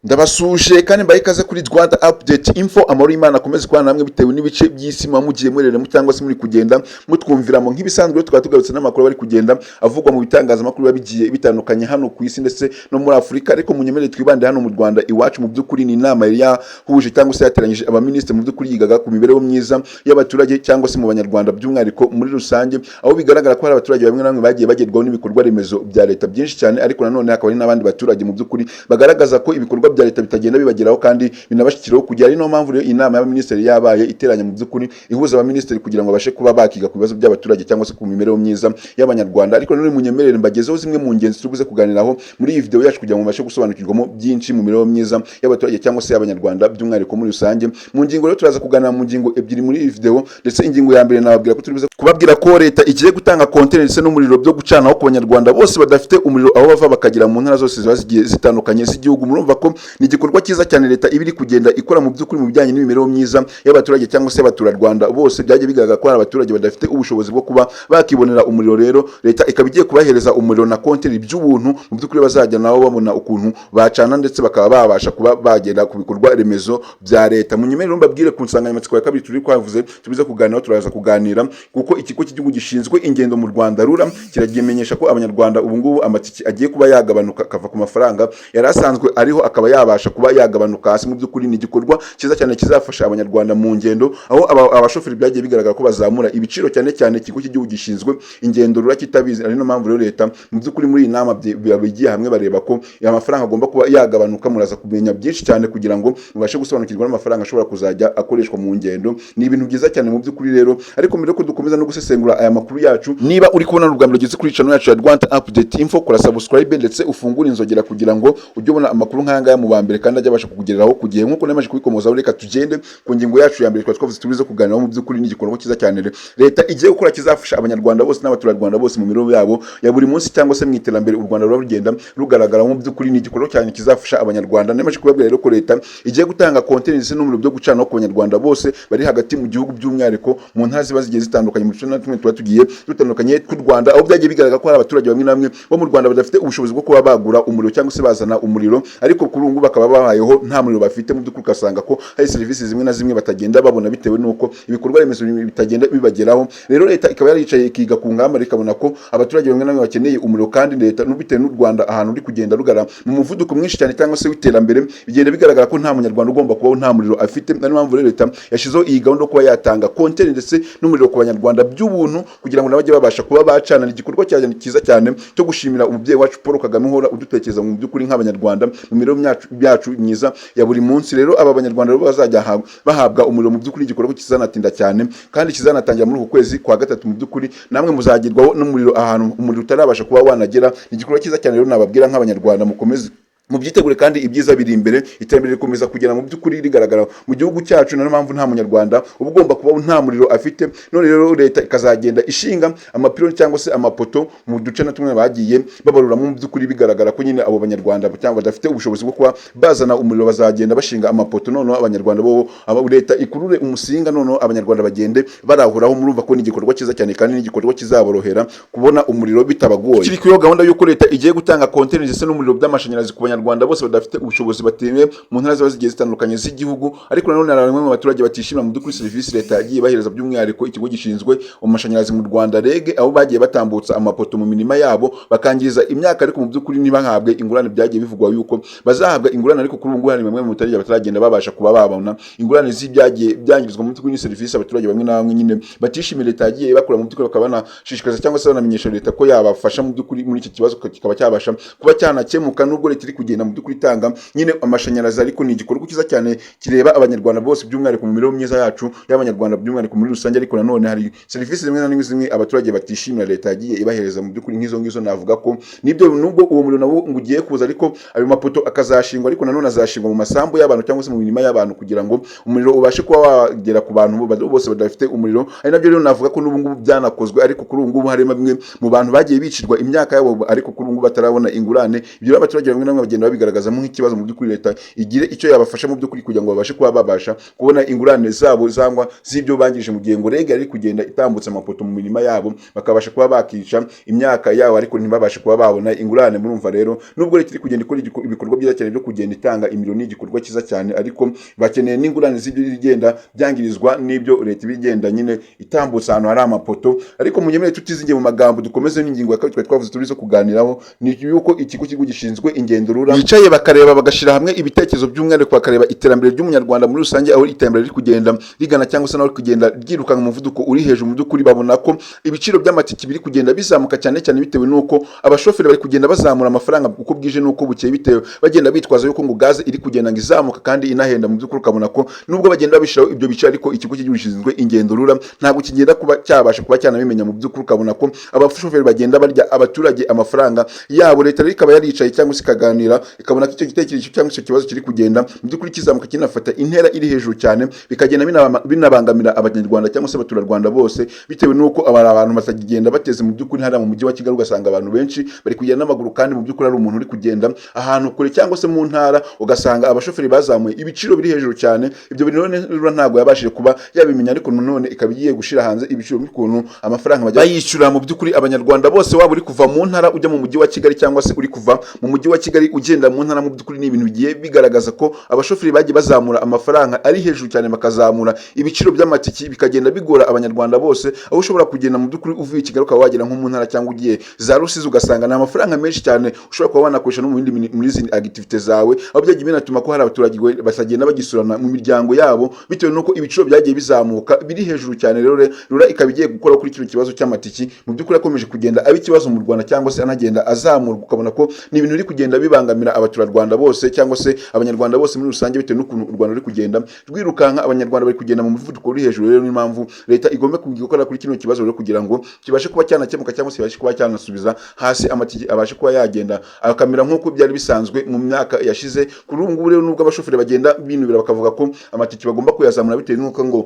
Ndabasuje kandi mbaye ikaze kuri Rwanda Update Info. Amahoro y'Imana akomeze kubana namwe bitewe n'ibice by'isi mugiye mureremo cyangwa se muri kugenda mutwumviramo nk'ibisanzwe. Tukaba tugarutse n'amakuru bari kugenda avugwa mu bitangazamakuru bigiye bitandukanye hano ku isi ndetse no muri Afurika, ariko munyemerere twibande hano mu Rwanda iwacu. Mu by'ukuri ni inama yari yahuje cyangwa se yateranyije abaminisitiri mu by'ukuri yigaga ku mibereho myiza y'abaturage cyangwa se mu banyarwanda by'umwihariko muri rusange, aho bigaragara ko hari abaturage bamwe na bamwe bagiye bagerwaho n'ibikorwa remezo bya leta byinshi cyane, ariko nanone hakaba hari n'abandi baturage mu by'ukuri bagaragaza ko ibikorwa bya leta bitagenda bibageraho kandi binabashikiraho kujya. Ari no mpamvu rero inama y'abaminisitiri yabaye iteranya mu by'ukuri ihuza abaminisitiri kugira ngo bashe kuba bakiga ku bibazo by'abaturage cyangwa se ku mibereho myiza y'abanyarwanda. Ariko none munyemerere mbagezeho zimwe mu ngenzi tubuze kuganiraho muri iyi video yacu kugira ngo bashe gusobanukirwamo byinshi mu mibereho myiza y'abaturage cyangwa se y'abanyarwanda by'umwihariko muri rusange. Mu ngingo rero turaza kuganira mu ngingo ebyiri muri iyi video, ndetse ingingo ya mbere nababwira ko turibuze kubabwira ko leta igiye gutanga container ndetse n'umuriro byo gucanaho ku banyarwanda bose badafite umuriro aho bava bakagera mu ntara zose ziba zigiye zitandukanye z'igihugu. Murumva ko ni igikorwa cyiza cyane leta ibiri kugenda ikora mu by'ukuri mu bijyanye n'imibereho myiza y'abaturage cyangwa se abaturarwanda bose. Byagiye bigaragara ko hari abaturage badafite ubushobozi bwo kuba bakibonera umuriro, rero leta ikaba igiye kubahereza umuriro na container by'ubuntu mu by'ukuri bazajya nabo babona ukuntu bacana ndetse bakaba babasha kuba bagera ku bikorwa remezo bya leta. Munyemerere mbabwire ku nsanganyamatsiko ya kabiri turi kwavuze tubize kuganira, turaza kuganira kuko ikigo cy'igihugu gishinzwe ingendo mu Rwanda RURA kiragimenyesha ko abanyarwanda ubu ngubu amatiki agiye kuba yagabanuka akava ku mafaranga yari asanzwe ariho akaba yabasha kuba yagabanuka hasi. Mu by'ukuri ni igikorwa cyiza cyane kizafasha abanyarwanda mu ngendo, aho abashoferi byagiye bigaragara ko bazamura ibiciro cyane cyane ikigo cy'igihugu gishinzwe ingendo RURA kitabizi. Ari no mpamvu rero leta mu by'ukuri muri iyi nama bigiye hamwe bareba ko amafaranga agomba kuba yagabanuka. Muraza kumenya byinshi cyane kugira ngo mubashe gusobanukirwa n'amafaranga ashobora kuzajya akoreshwa mu ngendo. Ni ibintu byiza cyane mu by'ukuri rero, ariko mbere ko dukomeza no gusesengura aya makuru yacu, niba uri kubona urugamba rugeze kuri channel yacu ya Rwanda Update Info, kora subscribe ndetse ufungure inzogera kugira ngo ujye ubona amakuru nk'aya ngaya mu bambere kandi ajya abasha kukugereraho ku gihe. Nkuko namaje kubikomoza, reka tugende ku ngingo yacu ya mbere twavuze tubize kuganiraho. Mu by'ukuri ni igikorwa cyiza cyane leta igiye gukora kizafasha abanyarwanda bose n'abaturarwanda bose mu mibereho yabo ya buri munsi cyangwa se mu iterambere u Rwanda rugenda rugaragara. Mu by'ukuri ni igikorwa cyane kizafasha abanyarwanda. Namaje kubabwira rero ko leta igiye gutanga container ndetse n'umuriro byo gucana ku banyarwanda bose bari hagati mu gihugu by'umwihariko mu ntara ziba zigiye zitandukanye mu duce na tumwe tuba tugiye dutandukanye tw'u Rwanda, aho byagiye bigaragara ko hari abaturage bamwe na bamwe bo mu Rwanda badafite ubushobozi bwo kuba bagura umuriro cyangwa se bazana umuriro, ariko kuri ubu bakaba babayeho nta muriro bafite. Mu by'ukuri ugasanga ko hari serivisi zimwe na zimwe batagenda babona bitewe n'uko ibikorwa remezo bitagenda bibageraho. Rero leta ikaba yaricaye ikiga ku ngamba ikabona ko abaturage bamwe na bamwe bakeneye umuriro, kandi leta n'ubitewe n'u Rwanda ahantu uri kugenda rugara mu muvuduko mwinshi cyane cyangwa se w'iterambere, bigenda bigaragara ko nta munyarwanda ugomba kubaho nta muriro afite. Niyo mpamvu rero leta yashizeho iyi gahunda yo kuba yatanga container ndetse n'umuriro ku banyarwanda by'ubuntu kugira ngo nabajye babasha kuba bacana. Ni igikorwa cyiza cyane cyo gushimira umubyeyi wacu Paul Kagame uhora udutekereza mu by'ukuri nk'abanyarwanda mu mibereho yacu myiza ya buri munsi. Rero aba banyarwanda rero bazajya bahabwa umuriro. Mu by'ukuri igikorwa kizanatinda cyane kandi kizanatangira muri uku kwezi kwa gatatu. Mu by'ukuri namwe muzagerwaho n'umuriro ahantu umuriro utarabasha kuba wanagera. Ni igikorwa cyiza cyane rero nababwira nk'abanyarwanda mukomeze mubyitegure kandi ibyiza biri imbere. Iterambere rikomeza kugera mu by'ukuri rigaragara mu gihugu cyacu, niyo mpamvu nta munyarwanda uba ugomba kubaho nta muriro afite. None rero leta ikazagenda ishinga amapironi cyangwa se amapoto mu duce na tumwe bagiye babaruramo. Mu by'ukuri bigaragara ko nyine abo banyarwanda cyangwa badafite ubushobozi bwo kuba bazana umuriro bazagenda bashinga amapoto, noneho abanyarwanda bo leta ikurure umusinga, noneho abanyarwanda bagende barahuraho. Murumva ko ni igikorwa cyiza cyane kandi ni igikorwa kizaborohera kubona umuriro bitabagoye. Kiri kuri gahunda y'uko leta igiye gutanga container ndetse n'umuriro by'amashanyarazi ku Rwanda bose badafite ubushobozi batewe mu ntara ziba zigiye zitandukanye z'igihugu. Ariko nanone hari bamwe mu baturage batishimira mu by'ukuri serivisi leta yagiye bahereza by'umwihariko ikigo gishinzwe amashanyarazi mu Rwanda REG, aho bagiye batambutsa amapoto mu mirima yabo bakangiza imyaka, ariko mu by'ukuri ntibahabwe ingurane. Byagiye bivugwa yuko bazahabwa ingurane, ariko kuri ubu ngubu hari bamwe mu baturage bataragenda babasha kuba babona ingurane z'ibyagiye byangirizwa. Mu by'ukuri ni serivisi abaturage bamwe na bamwe nyine batishimira leta yagiye bakora. Mu by'ukuri bakaba banashishikariza cyangwa se banamenyesha leta ko yabafasha mu by'ukuri muri iki kibazo kikaba cyabasha kuba cyanakemuka, nubwo leta iri kugenda mu by'ukuri itanga nyine amashanyarazi. Ariko ni igikorwa cyiza cyane kireba abanyarwanda bose by'umwihariko mu mibereho myiza yacu y'abanyarwanda by'umwihariko muri rusange. Ariko nanone hari serivisi zimwe na zimwe abaturage batishimira leta yagiye ibahereza. Mu by'ukuri nk'izo ngizo navuga ko nibyo, nubwo uwo muriro nawo ngo ugiye kuza, ariko ayo mapoto akazashingwa, ariko nanone azashingwa mu masambu y'abantu cyangwa se mu mirima y'abantu kugira ngo umuriro ubashe kuba wagera ku bantu bose badafite umuriro. Ari nabyo rero navuga ko n'ubu ngubu byanakozwe, ariko kuri ubu ngubu hari bamwe mu bantu bagiye bicirwa imyaka yabo, ariko kuri ubu ngubu batarabona ingurane. Ibyo abaturage bamwe na bamwe bagenda babigaragazamo nk'ikibazo mu by'ukuri leta igire icyo yabafasha mu by'ukuri kugira ngo babashe kuba babasha kubona ingurane zabo zangwa z'ibyo bangije mu gihe ngo rege ari kugenda itambutsa amapoto mu mirima yabo bakabasha kuba bakica imyaka yabo ariko ntibabashe kuba babona ingurane. Murumva rero nubwo leta iri kugenda ikora ibikorwa byiza cyane byo kugenda itanga imirimo n'igikorwa cyiza cyane, ariko bakeneye n'ingurane z'ibyo bigenda byangirizwa n'ibyo leta ibigenda nyine itambutsa ahantu hari amapoto. Ariko munyemere tutizingiye mu magambo dukomeze n'ingingo ya kabiri twari twavuze turi zo kuganiraho, ni yuko ikigo gishinzwe ingendo rura bicaye bakareba bagashira hamwe ibitekerezo by'umwihariko bakareba iterambere ry'umunyarwanda muri rusange, aho iterambere riri kugenda rigana cyangwa se naho kugenda ryiruka mu muvuduko uri hejuru. Mu by'ukuri babona ko ibiciro by'amatiki biri kugenda bizamuka cyane cyane bitewe n'uko abashoferi bari kugenda bazamura amafaranga uko bwije n'uko bukeye, bitewe bagenda bitwaza yuko ngo gaze iri kugenda ngo izamuka kandi inahenda. Mu by'ukuri ukabona ko nubwo bagenda babishiraho ibyo biciro, ariko ikigo gishinzwe ingendo rura ntabwo kigenda kuba cyabasha kuba cyanabimenya. Mu by'ukuri ukabona ko abashoferi bagenda barya abaturage amafaranga yabo. Leta rero ikaba yaricaye cyangwa se ikaganira ikabona ko icyo gitekerezo cyangwa icyo kibazo kiri kugenda mu by'ukuri kizamuka kinafata intera iri hejuru cyane, bikagenda binabangamira abanyarwanda cyangwa se abaturarwanda bose, bitewe n'uko abantu batagenda bateze mu by'ukuri hariya mu mujyi wa Kigali ugasanga abantu benshi bari kugenda n'amaguru, kandi mu by'ukuri ari umuntu uri kugenda ahantu kure cyangwa se mu ntara, ugasanga abashoferi bazamuye ibiciro biri hejuru cyane. Ibyo bintu rero ntabwo yabashije kuba yabimenya, ariko none ikaba igiye gushira hanze ibiciro by'ukuntu amafaranga bajya bayishyura mu by'ukuri abanyarwanda bose, waba uri kuva mu ntara ujya mu mujyi wa Kigali cyangwa se uri kuva mu mujyi wa Kigali ugenda mu ntara. Mu by'ukuri ni ibintu bigiye bigaragaza ko abashoferi bagiye bazamura amafaranga ari hejuru cyane, bakazamura ibiciro by'amatiki bikagenda bigora abanyarwanda bose, aho ushobora kugenda mu by'ukuri uvuye i Kigali ukaba wagera nko mu ntara cyangwa ugiye za Rusizi ugasanga ni amafaranga menshi cyane ushobora kuba wanakoresha no mu bindi muri izi activite zawe, aho byagiye binatuma ko hari abaturage basagenda bagisurana mu miryango yabo bitewe n'uko ibiciro byagiye bizamuka biri hejuru cyane. Rero rura ikaba igiye gukora kuri kino kibazo cy'amatiki, mu by'ukuri akomeje kugenda aba ikibazo mu Rwanda cyangwa se anagenda azamurwa, ukabona ko ni ibintu biri kugenda bibangamira abaturarwanda bose cyangwa se abanyarwanda bose muri rusange, bitewe n'ukuntu u Rwanda ruri kugenda rwirukanka, abanyarwanda bari kugenda mu muvuduko uri hejuru. Rero ni impamvu leta igomba gukora kuri kino kibazo rero kugira ngo kibashe kuba cyanakemuka cyangwa se kibashe kuba cyanasubiza hasi amatiki, abashe kuba yagenda akamera nk'uko byari bisanzwe mu myaka yashize. Kuri ubu ngubu rero nubwo abashoferi bagenda binubira bakavuga ko amatiki bagomba kuyazamura bitewe n'uko ngo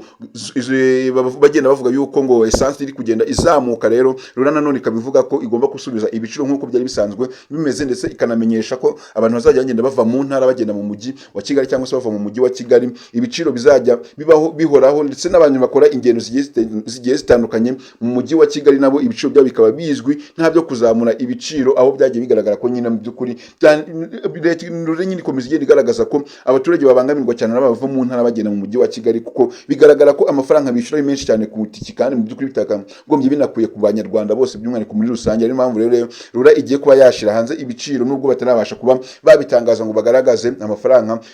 bagenda bavuga yuko ngo essence iri kugenda izamuka, rero rura nanone ikabivuga ko igomba gusubiza ibiciro nk'uko byari bisanzwe bimeze, ndetse ikanamenyesha ko abantu bazajya bagenda bava mu ntara bagenda mu mujyi wa Kigali cyangwa se bava mu mujyi wa Kigali ibiciro bizajya bibaho bihoraho, ndetse n'abantu bakora ingendo zigiye zitandukanye mu mujyi wa Kigali nabo ibiciro byabo bikaba bizwi nta byo kuzamura ibiciro, aho byagiye bigaragara ko nyine mu by'ukuri leta nyine ikomeza igenda igaragaza ko abaturage babangamirwa cyane n'abava mu ntara bagenda mu mujyi wa Kigali, kuko bigaragara ko amafaranga bishyura ari menshi cyane ku tiki, kandi mu by'ukuri bitakagombye binakuye ku banyarwanda bose by'umwihariko muri rusange. Ari impamvu rero rura igiye kuba yashira hanze ibiciro nubwo batarabasha kuba babitangaza ngo bagaragaze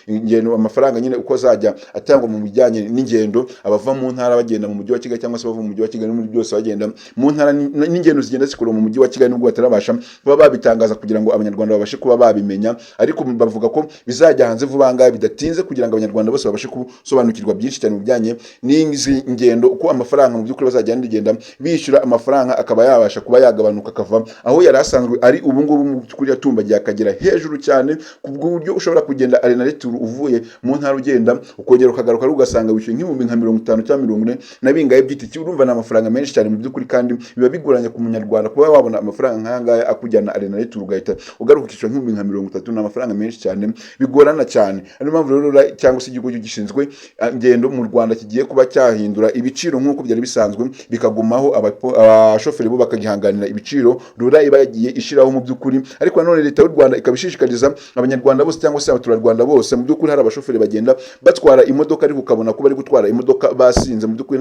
amafaranga nyine uko azajya atangwa mu bijyanye n'ingendo, abava mu ntara bagenda mu mujyi wa Kigali cyangwa se bava mu mujyi wa Kigali muri byose bagenda mu ntara, n'ingendo zigenda zikora mu mujyi wa Kigali nubwo batarabasha kuba babitangaza kugira ngo abanyarwanda babashe kuba babimenya, ariko bavuga ko bizajya hanze vuba ngaha bidatinze kugira ngo abanyarwanda bose babashe gusobanukirwa byinshi cyane mu bijyanye n'izi ngendo, uko amafaranga mu by'ukuri bazajya bagenda bishyura amafaranga akaba yabasha kuba yagabanuka akava aho yari asanzwe ari ubu ngubu mu by'ukuri yatumbagiye akagera hejuru cyane, ku buryo ushobora kugenda arena retour uvuye mu ntara ugenda ukongera ukagaruka ugasanga wishyuye nk'ibihumbi nka 50 cyangwa 40 na bingaye by'itiki. Urumva ni amafaranga menshi cyane mu by'ukuri, kandi biba bigoranye ku munyarwanda kuba wabona amafaranga nk'aya ngaya akujyana arena retour ugahita ugaruka ukishyura nk'ibihumbi nka 30. Ni amafaranga menshi cyane bigorana cyane. Ariyo mpamvu rero cyangwa se igihugu gishinzwe ingendo mu Rwanda kigiye kuba cyahindura ibiciro nk'uko byari bisanzwe bikagumaho, abashoferi bo bakagihanganira ibiciro rura iba yagiye ishiraho mu by'ukuri. Ariko nanone leta y'u Rwanda ikabishishikariza abanyarwanda bose cyangwa se abaturarwanda bose, mu by'ukuri hari abashoferi bagenda batwara imodoka ariko ukabona ko bari gutwara imodoka basinze, mu by'ukuri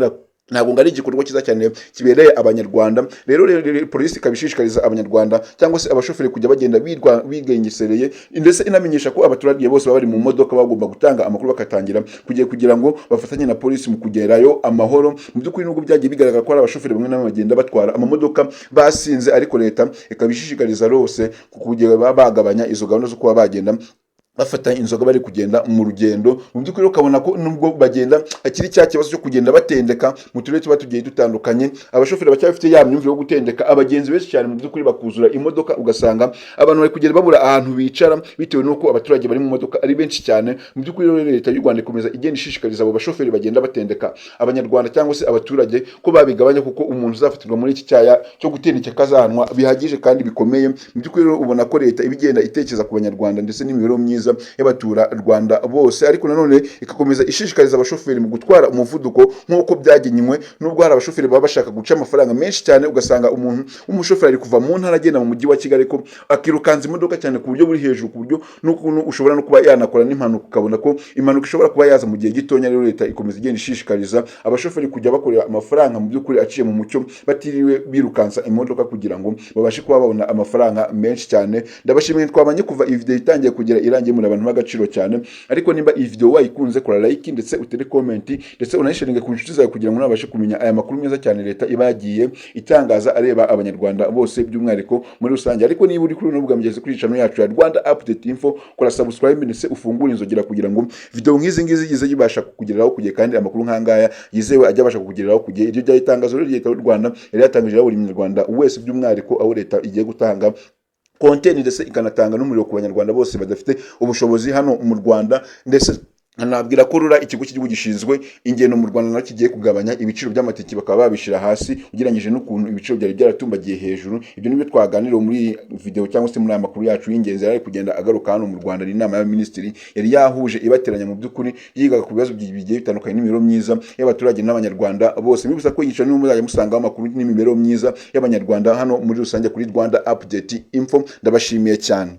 ntabwo ngari igikorwa cyiza cyane kibereye abanyarwanda. Rero polisi ikabishishikariza abanyarwanda cyangwa se abashoferi kujya bagenda bigengesereye, ndetse inamenyesha ko abaturage bose baba bari mu modoka bagomba gutanga amakuru bakatangira kugira ngo bafatanye na polisi mu kugerayo amahoro. Mu by'ukuri nubwo byagiye bigaragara ko hari abashoferi bamwe na bamwe bagenda batwara amamodoka basinze, ariko leta ikabishishikariza rose kujya bagabanya izo gahunda zo kuba bagenda bafata inzoga bari kugenda mu rugendo. Mu by'ukuri ukabona ko nubwo bagenda akiri cya kibazo cyo kugenda batendeka mu turere tuba tugiye dutandukanye, abashoferi bacyafite ya myumvire yo gutendeka abagenzi benshi cyane, mu by'ukuri bakuzura imodoka, ugasanga abantu bari kugenda babura ahantu bicara bitewe n'uko abaturage bari mu modoka ari benshi cyane. Mu by'ukuri rero leta y'u Rwanda ikomeza igenda ishishikariza abo bashoferi bagenda batendeka abanyarwanda cyangwa se abaturage ko babigabanya, kuko umuntu uzafatirwa muri iki cyaya cyo gutendeka akazahanwa bihagije kandi bikomeye. Mu by'ukuri rero ubona ko leta ibigenda itekereza ku banyarwanda ndetse n'imibereho myiza y'abatura Rwanda bose, ariko nanone ikakomeza ishishikariza abashoferi mu gutwara umuvuduko nk'uko byagenywe. Nubwo hari abashoferi baba bashaka guca amafaranga menshi cyane, ugasanga umuntu w'umushoferi ari kuva mu ntara agenda mu mujyi wa Kigali ko akirukanza imodoka cyane ku buryo buri hejuru, ku buryo n'ukuntu ushobora no kuba yanakora n'impanuka, ukabona ko impanuka ishobora kuba yaza mu gihe gitonya. Rero leta ikomeza igenda ishishikariza abashoferi kujya bakorera amafaranga mu by'ukuri aciye mu mucyo, batiriwe birukansa imodoka kugira ngo babashe kuba babona amafaranga menshi cyane. Ndabashimiye, twabanye kuva iyi video itangiye kugera irangiye, muri abantu b'agaciro cyane. Ariko nimba iyi video wayikunze, kora like ndetse utere comment ndetse unayisharinge ku nshuti zawe kugira ngo nabashe kumenya aya makuru meza cyane leta iba yagiye itangaza areba abanyarwanda bose by'umwihariko muri rusange. Ariko niba uri kuri n'ubwa mugeze kuri channel yacu ya Rwanda Update Info, kora subscribe ndetse ufungure inzogera kugira ngo video nk'izi ngizi zize zibasha kukugeraho kugiye, kandi amakuru nkangaya yizewe ajya abasha kukugeraho kugiye. Iryo ryari itangazo rero leta y'u Rwanda yari yatangije buri munyarwanda wese by'umwihariko aho leta igiye gutanga content ndetse ikanatanga n'umuriro ku banyarwanda bose badafite ubushobozi hano mu Rwanda. Ndetse nabwira ko rura ikigo cy'igihugu gishinzwe ingendo mu Rwanda nacyo kigiye kugabanya ibiciro by'amatike, bakaba babishira hasi ugereranyije n'ukuntu ibiciro byari byaratumbagiye hejuru. Ibyo nibyo twaganiriye muri video cyangwa se muri aya makuru yacu y'ingenzi yari kugenda agaruka hano mu Rwanda. Inama y'abaminisitiri yari yahuje ibateranya mu by'ukuri yigaga ku bibazo bigiye bitandukanye n'imibereho myiza y'abaturage n'abanyarwanda bose. Bibuza ko yica niho muzajya musangaho amakuru n'imibereho myiza y'abanyarwanda hano muri rusange kuri Rwanda Update Info. Ndabashimiye cyane.